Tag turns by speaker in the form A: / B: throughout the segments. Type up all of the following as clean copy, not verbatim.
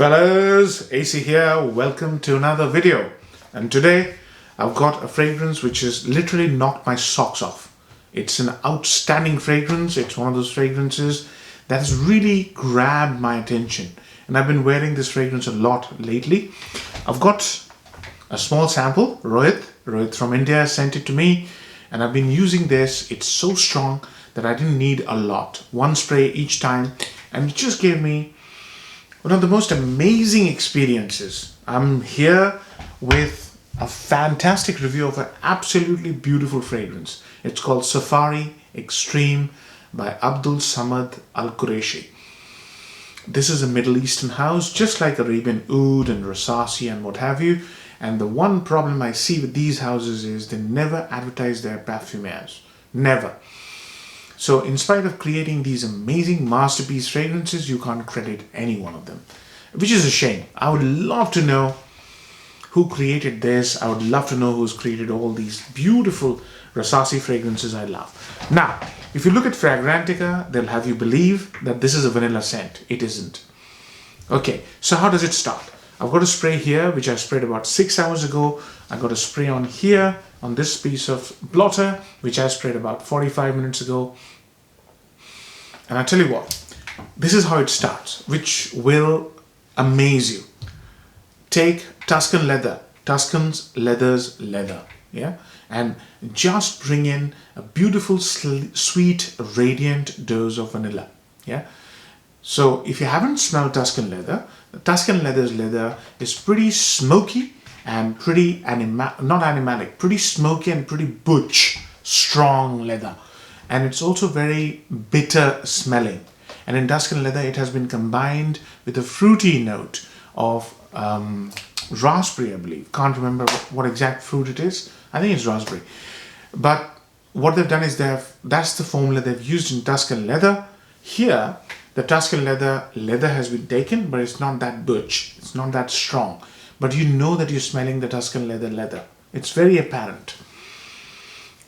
A: Fellas, AC here, welcome to another video. And today I've got a fragrance which has literally knocked my socks off. It's an outstanding fragrance. It's one of those fragrances that has really grabbed my attention. And I've been wearing this fragrance a lot lately. I've got a small sample. Rohit from India sent it to me. And I've been using this. It's so strong that I didn't need a lot. One spray each time. And it just gave me one of the most amazing experiences. I'm here with a fantastic review of an absolutely beautiful fragrance. It's called Safari Extreme by Abdul Samad Al Qureshi. This is a Middle Eastern house, just like Arabian Oud and Rasasi and what have you. And the one problem I see with these houses is they never advertise their parfumers. Never. So in spite of creating these amazing masterpiece fragrances, you can't credit any one of them, which is a shame. I would love to know who created this. I would love to know who's created all these beautiful Rasasi fragrances I love. Now, if you look at Fragrantica, they'll have you believe that this is a vanilla scent. It isn't. Okay, so how does it start? I've got a spray here, which I sprayed about 6 hours ago. I got a spray on here, on this piece of blotter, which I sprayed about 45 minutes ago. And I tell you what, this is how it starts, which will amaze you. Take Tuscan leather, Tuscan's leather's leather, yeah? And just bring in a beautiful, sweet, radiant dose of vanilla, yeah? So if you haven't smelled Tuscan leather, the Tuscan leather's leather is pretty smoky and pretty not animalic, pretty smoky and pretty butch, strong leather. And it's also very bitter smelling. And in Tuscan leather, it has been combined with a fruity note of raspberry, I believe. Can't remember what exact fruit it is. I think it's raspberry. But what they've done is that's the formula they've used in Tuscan leather. Here, the Tuscan leather has been taken, but it's not that butch. It's not that strong. But you know that you're smelling the Tuscan leather. It's very apparent.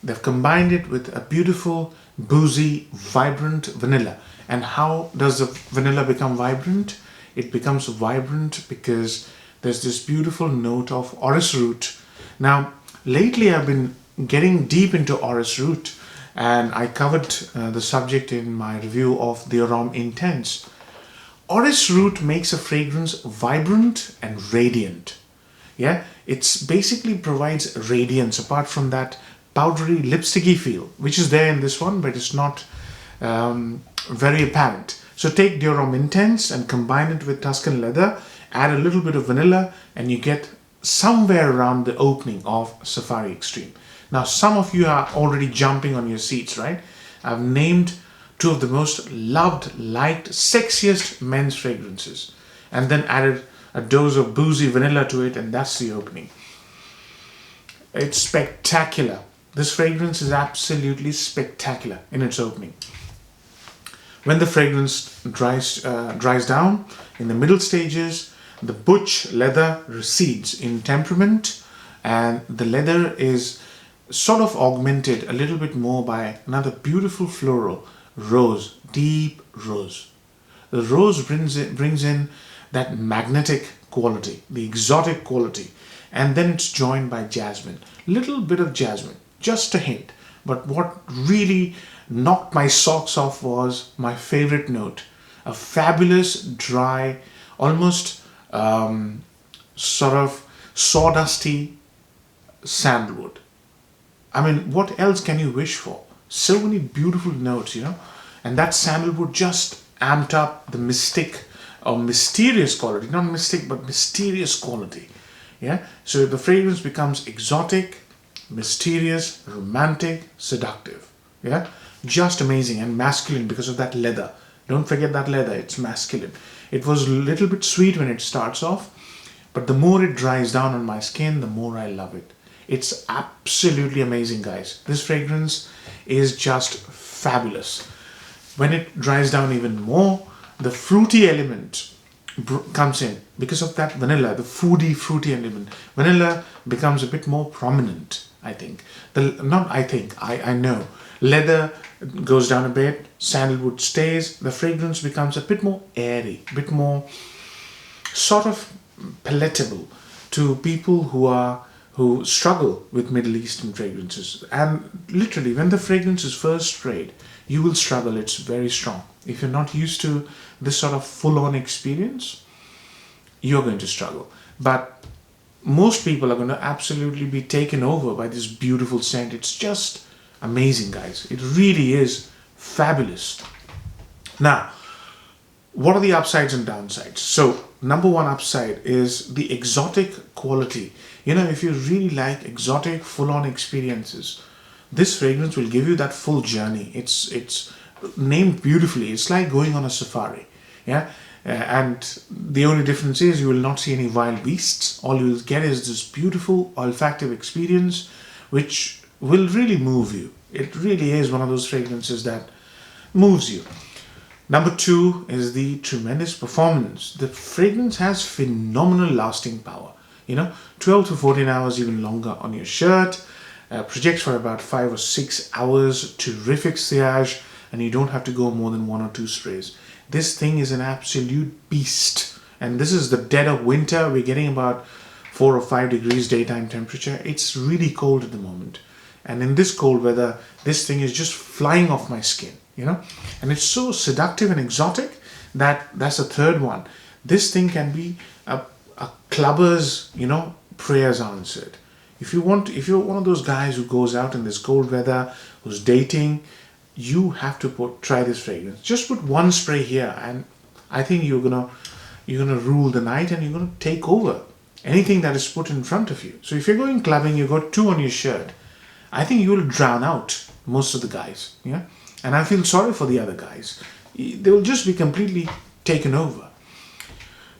A: They've combined it with a beautiful, boozy, vibrant vanilla. And how does the vanilla become vibrant? It becomes vibrant because there's this beautiful note of orris root. Now, lately I've been getting deep into orris root, and I covered the subject in my review of the Homme Intense. Orris root makes a fragrance vibrant and radiant. Yeah, it's basically provides radiance apart from that powdery lipsticky feel, which is there in this one, but it's not very apparent. So take Dior Homme Intense and combine it with Tuscan leather, add a little bit of vanilla, and you get somewhere around the opening of Safari Extreme. Now, some of you are already jumping on your seats, right? I've named two of the most loved, liked, sexiest men's fragrances, and then added a dose of boozy vanilla to it, and that's the opening. It's spectacular. This fragrance is absolutely spectacular in its opening. When the fragrance dries down, in the middle stages, the butch leather recedes in temperament, and the leather is sort of augmented a little bit more by another beautiful floral, rose, deep rose. The rose brings in that magnetic quality, the exotic quality, and then it's joined by jasmine. Little bit of jasmine, just a hint. But what really knocked my socks off was my favorite note, a fabulous, dry, almost sort of sawdusty sandalwood. I mean, what else can you wish for? So many beautiful notes, you know. And that sandalwood just amped up the mystic or mysterious quality. Not mystic, but mysterious quality. Yeah. So the fragrance becomes exotic, mysterious, romantic, seductive. Yeah. Just amazing and masculine because of that leather. Don't forget that leather. It's masculine. It was a little bit sweet when it starts off, but the more it dries down on my skin, the more I love it. It's absolutely amazing, guys. This fragrance is just fabulous. When it dries down even more, the fruity element comes in because of that vanilla, the fruity element. Vanilla becomes a bit more prominent, I think. I know. Leather goes down a bit, sandalwood stays, the fragrance becomes a bit more airy, a bit more sort of palatable to people who struggle with Middle Eastern fragrances. And literally, when the fragrance is first sprayed, you will struggle. It's very strong. If you're not used to this sort of full-on experience, you're going to struggle. But most people are going to absolutely be taken over by this beautiful scent. It's just amazing, guys. It really is fabulous. Now, what are the upsides and downsides? So, number one upside is the exotic quality. You know, if you really like exotic, full-on experiences, this fragrance will give you that full journey. It's named beautifully. It's like going on a safari. Yeah. And the only difference is you will not see any wild beasts. All you will get is this beautiful olfactive experience, which will really move you. It really is one of those fragrances that moves you. Number two is the tremendous performance. The fragrance has phenomenal lasting power. 12 to 14 hours, even longer on your shirt. Projects for about 5 or 6 hours. Terrific sillage, and you don't have to go more than 1 or 2 sprays. This thing is an absolute beast. And this is the dead of winter. We're getting about 4 or 5 degrees daytime temperature. It's really cold at the moment. And in this cold weather, this thing is just flying off my skin, And it's so seductive and exotic that's the third one. This thing can be a clubber's, prayers answered. If you're one of those guys who goes out in this cold weather, who's dating, you have to try this fragrance. Just put 1 spray here, and I think you're gonna rule the night, and you're gonna take over anything that is put in front of you. So if you're going clubbing, you got 2 on your shirt, I think you will drown out most of the guys. Yeah, and I feel sorry for the other guys. They will just be completely taken over.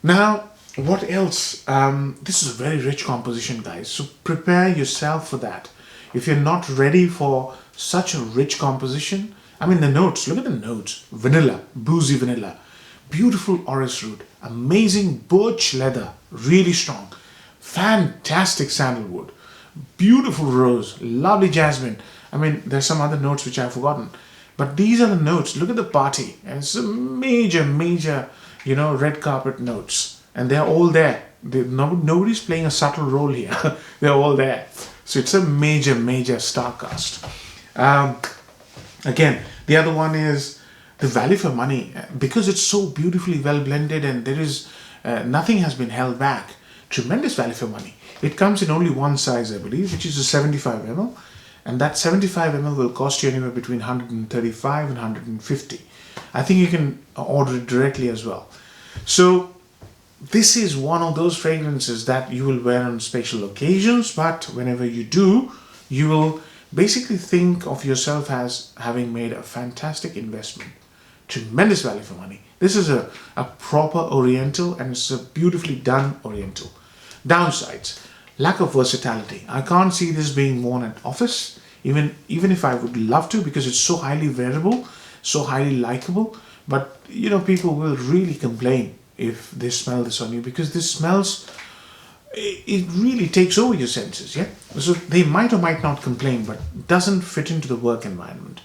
A: Now, what else? This is a very rich composition, guys. So prepare yourself for that. If you're not ready for such a rich composition, I mean the notes, look at the notes. Vanilla, boozy vanilla, beautiful orris root, amazing birch leather, really strong, fantastic sandalwood, beautiful rose, lovely jasmine. I mean, there's some other notes which I've forgotten. But these are the notes. Look at the party. And it's a major, red carpet notes. And they're all there. Nobody's playing a subtle role here. They're all there. So it's a major star cast. Again, the other one is the value for money. Because it's so beautifully well blended and there is nothing has been held back. Tremendous value for money. It comes in only one size, I believe, which is a 75 ml. And that 75 ml will cost you anywhere between 135 and 150. I think you can order it directly as well. So this is one of those fragrances that you will wear on special occasions, but whenever you do, you will basically think of yourself as having made a fantastic investment. Tremendous value for money. This is a proper Oriental, and it's a beautifully done Oriental. Downsides. Lack of versatility. I can't see this being worn at office, even if I would love to, because it's so highly wearable, so highly likable. But people will really complain if they smell this on you, because this smells, it really takes over your senses. Yeah, so they might or might not complain, but it doesn't fit into the work environment.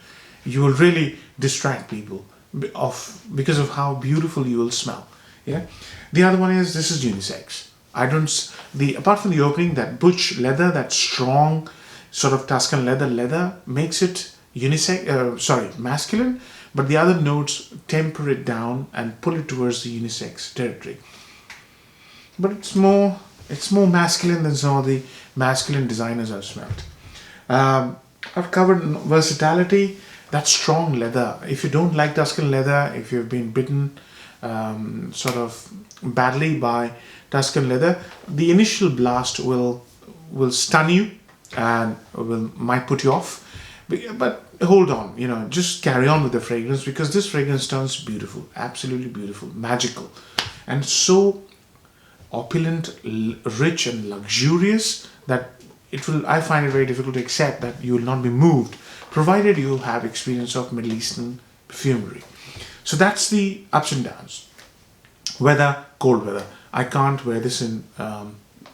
A: You will really distract people because of how beautiful you will smell. Yeah, the other one is this is unisex. Apart from the opening, that butch leather, that strong sort of Tuscan leather makes it masculine, but the other notes temper it down and pull it towards the unisex territory. But it's more masculine than some of the masculine designers I've smelled. I've covered versatility, that strong leather. If you don't like Tuscan leather, if you've been bitten sort of badly by Tuscan leather, the initial blast will stun you and might put you off. But hold on, just carry on with the fragrance, because this fragrance turns beautiful, absolutely beautiful, magical, and so opulent, rich, and luxurious that I find it very difficult to accept that you will not be moved, provided you have experience of Middle Eastern perfumery. So that's the ups and downs. Weather, cold weather. I can't wear this in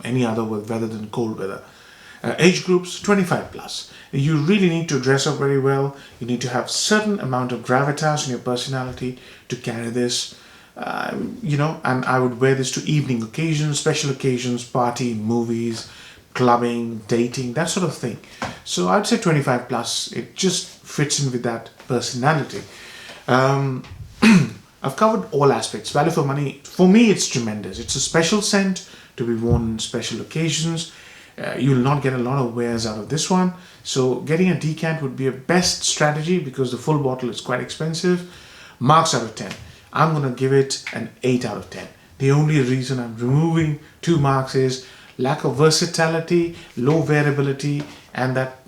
A: any other weather than cold weather. Age groups 25 plus. You really need to dress up very well. You need to have certain amount of gravitas in your personality to carry this. and I would wear this to evening occasions, special occasions, party, movies, clubbing, dating, that sort of thing. So I'd say 25 plus. It just fits in with that personality. I've covered all aspects. Value for money, for me, it's tremendous. It's a special scent to be worn on special occasions. You'll not get a lot of wears out of this one. So getting a decant would be a best strategy because the full bottle is quite expensive. Marks out of 10. I'm going to give it an 8 out of 10. The only reason I'm removing 2 marks is lack of versatility, low variability, and that,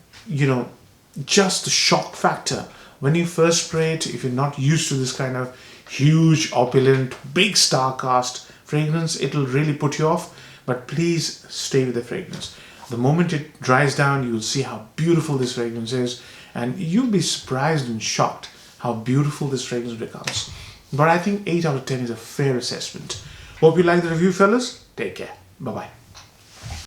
A: just the shock factor. When you first spray it, if you're not used to this kind of huge, opulent, big star cast fragrance, it'll really put you off. But please stay with the fragrance. The moment it dries down, you'll see how beautiful this fragrance is, and you'll be surprised and shocked how beautiful this fragrance becomes. But I think 8 out of 10 is a fair assessment. Hope you like the review, fellas. Take care. Bye-bye.